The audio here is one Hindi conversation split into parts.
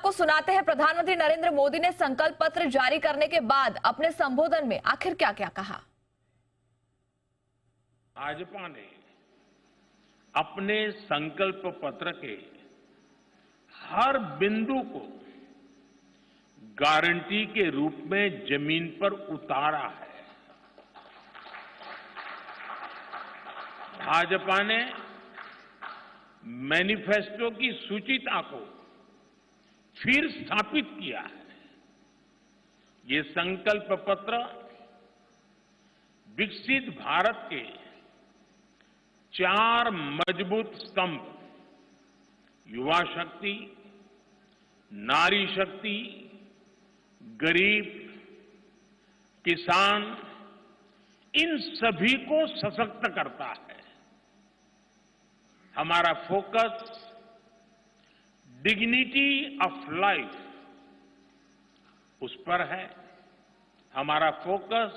आपको सुनाते हैं प्रधानमंत्री नरेंद्र मोदी ने संकल्प पत्र जारी करने के बाद अपने संबोधन में आखिर क्या क्या कहा। भाजपा ने अपने संकल्प पत्र के हर बिंदु को गारंटी के रूप में जमीन पर उतारा है। भाजपा ने मैनिफेस्टो की सूचिता को फिर स्थापित किया है। ये संकल्प पत्र विकसित भारत के 4 मजबूत स्तंभ युवा शक्ति, नारी शक्ति, गरीब, किसान, इन सभी को सशक्त करता है। हमारा फोकस डिग्निटी ऑफ लाइफ उस पर है। हमारा फोकस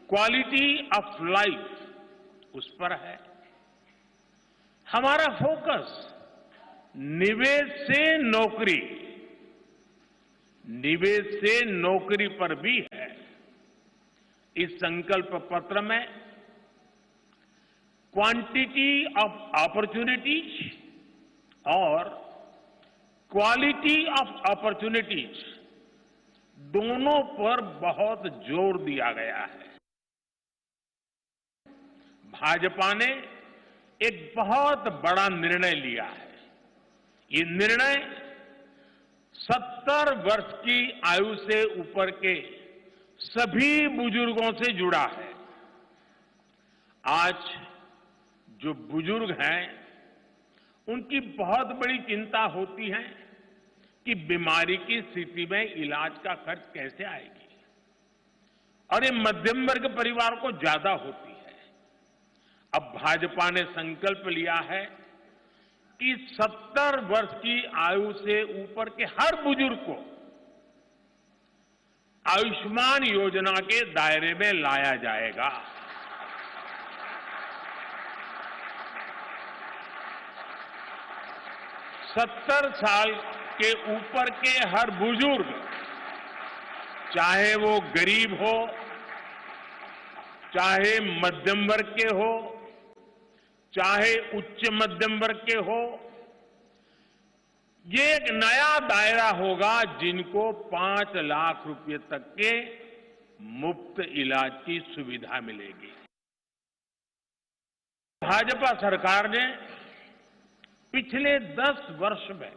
क्वालिटी ऑफ लाइफ उस पर है। हमारा फोकस निवेश से नौकरी पर भी है। इस संकल्प पत्र में क्वांटिटी ऑफ अपॉर्चुनिटीज और क्वालिटी ऑफ अपॉर्चुनिटीज दोनों पर बहुत जोर दिया गया है। भाजपा ने एक बहुत बड़ा निर्णय लिया है। ये निर्णय 70 वर्ष की आयु से ऊपर के सभी बुजुर्गों से जुड़ा है। आज जो बुजुर्ग हैं, उनकी बहुत बड़ी चिंता होती है कि बीमारी की स्थिति में इलाज का खर्च कैसे आएगी, और ये मध्यम वर्ग परिवार को ज्यादा होती है। अब भाजपा ने संकल्प लिया है कि 70 वर्ष की आयु से ऊपर के हर बुजुर्ग को आयुष्मान योजना के दायरे में लाया जाएगा। 70 साल के ऊपर के हर बुजुर्ग, चाहे वो गरीब हो, चाहे मध्यम वर्ग के हो, चाहे उच्च मध्यम वर्ग के हो, ये एक नया दायरा होगा जिनको 5 लाख रुपए तक के मुफ्त इलाज की सुविधा मिलेगी। भाजपा सरकार ने पिछले 10 वर्ष में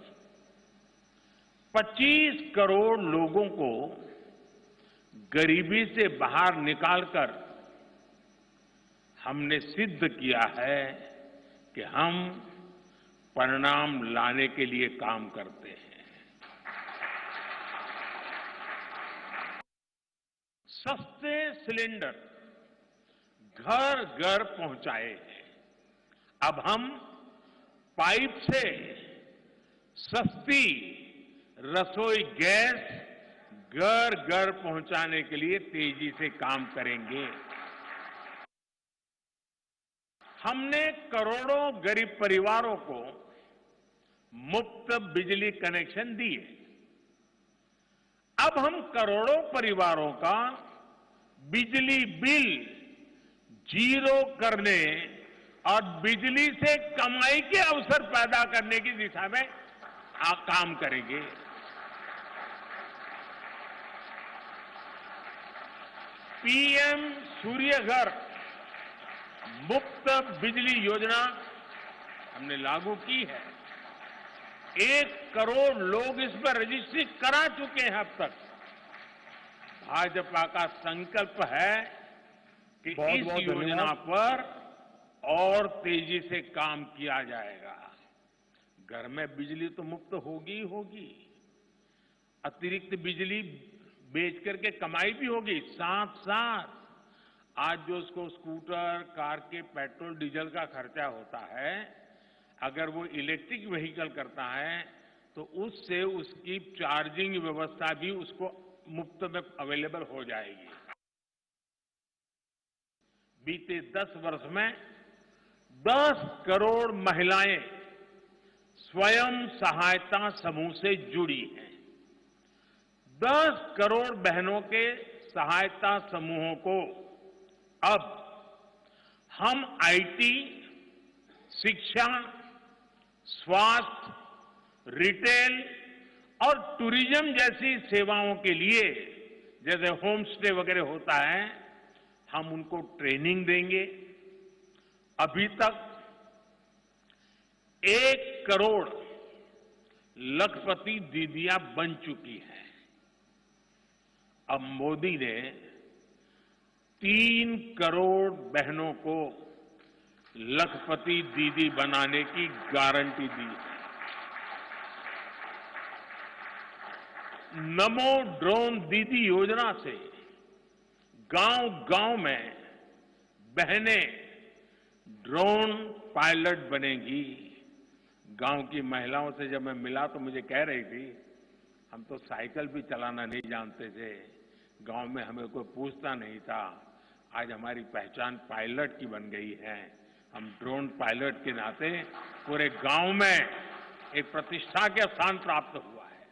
25 करोड़ लोगों को गरीबी से बाहर निकालकर हमने सिद्ध किया है कि हम परिणाम लाने के लिए काम करते हैं। सस्ते सिलेंडर घर घर पहुंचाए हैं। अब हम पाइप से सस्ती रसोई गैस घर घर पहुंचाने के लिए तेजी से काम करेंगे। हमने करोड़ों गरीब परिवारों को मुफ्त बिजली कनेक्शन दिए। अब हम करोड़ों परिवारों का बिजली बिल जीरो करने और बिजली से कमाई के अवसर पैदा करने की दिशा में काम करेंगे। पीएम सूर्य घर मुफ्त बिजली योजना हमने लागू की है। 1 करोड़ लोग इस पर रजिस्ट्री करा चुके हैं अब तक। भाजपा का संकल्प है कि इस योजना पर और तेजी से काम किया जाएगा। घर में बिजली तो मुफ्त होगी ही होगी, अतिरिक्त बिजली बेच करके कमाई भी होगी। साथ साथ आज जो उसको स्कूटर, कार के पेट्रोल डीजल का खर्चा होता है, अगर वो इलेक्ट्रिक व्हीकल करता है तो उससे उसकी चार्जिंग व्यवस्था भी उसको मुफ्त में अवेलेबल हो जाएगी। बीते 10 वर्ष में 10 करोड़ महिलाएं स्वयं सहायता समूह से जुड़ी हैं। 10 करोड़ बहनों के सहायता समूहों को अब हम आईटी, शिक्षा, स्वास्थ्य, रिटेल और टूरिज्म जैसी सेवाओं के लिए, जैसे होम स्टे वगैरह होता है, हम उनको ट्रेनिंग देंगे। अभी तक 1 करोड़ लखपति दीदियां बन चुकी हैं। अब मोदी ने 3 करोड़ बहनों को लखपति दीदी बनाने की गारंटी दी है। नमो ड्रोन दीदी योजना से गांव-गांव में बहनें ड्रोन पायलट बनेंगी। गांव की महिलाओं से जब मैं मिला तो मुझे कह रही थी, हम तो साइकिल भी चलाना नहीं जानते थे, गांव में हमें कोई पूछता नहीं था, आज हमारी पहचान पायलट की बन गई है। हम ड्रोन पायलट के नाते पूरे गांव में एक प्रतिष्ठा के स्थान प्राप्त हुआ है।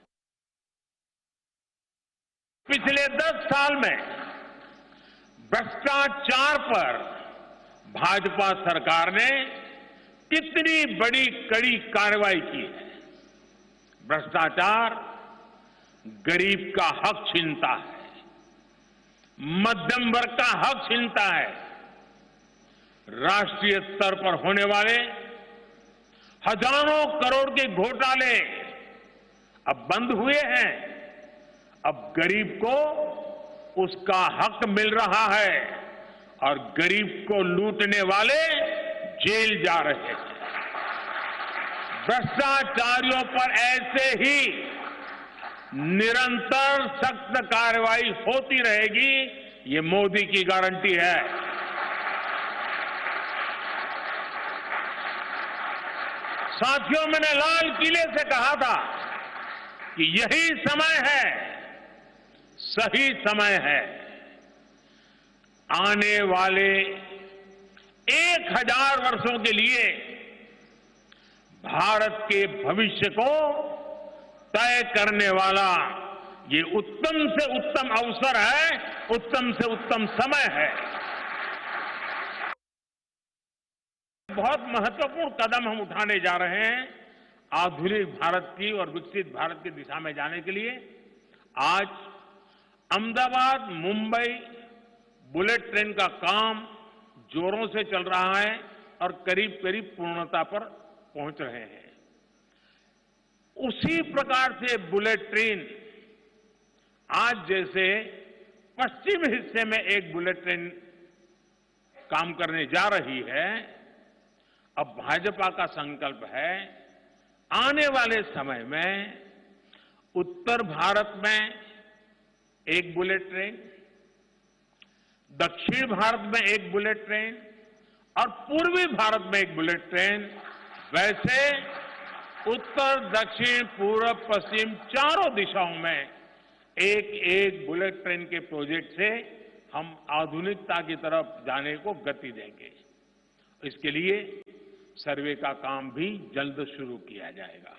पिछले 10 साल में भ्रष्टाचार पर भाजपा सरकार ने कितनी बड़ी कड़ी कार्रवाई की है। भ्रष्टाचार गरीब का हक छीनता है, मध्यम वर्ग का हक छीनता है। राष्ट्रीय स्तर पर होने वाले हजारों करोड़ के घोटाले अब बंद हुए हैं। अब गरीब को उसका हक मिल रहा है और गरीब को लूटने वाले जेल जा रहे हैं। भ्रष्टाचारियों पर ऐसे ही निरंतर सख्त कार्रवाई होती रहेगी, ये मोदी की गारंटी है। साथियों, मैंने लाल किले से कहा था कि यही समय है, सही समय है। आने वाले 1000 वर्षों के लिए भारत के भविष्य को तय करने वाला ये उत्तम से उत्तम अवसर है, उत्तम से उत्तम समय है। बहुत महत्वपूर्ण कदम हम उठाने जा रहे हैं आधुनिक भारत की और विकसित भारत की दिशा में जाने के लिए। आज अहमदाबाद मुंबई बुलेट ट्रेन का काम जोरों से चल रहा है और करीब करीब पूर्णता पर पहुंच रहे हैं। उसी प्रकार से बुलेट ट्रेन आज जैसे पश्चिम हिस्से में एक बुलेट ट्रेन काम करने जा रही है, अब भाजपा का संकल्प है आने वाले समय में उत्तर भारत में एक बुलेट ट्रेन, दक्षिण भारत में एक बुलेट ट्रेन और पूर्वी भारत में एक बुलेट ट्रेन, वैसे उत्तर, दक्षिण, पूर्व, पश्चिम चारों दिशाओं में एक एक बुलेट ट्रेन के प्रोजेक्ट से हम आधुनिकता की तरफ जाने को गति देंगे। इसके लिए सर्वे का काम भी जल्द शुरू किया जाएगा।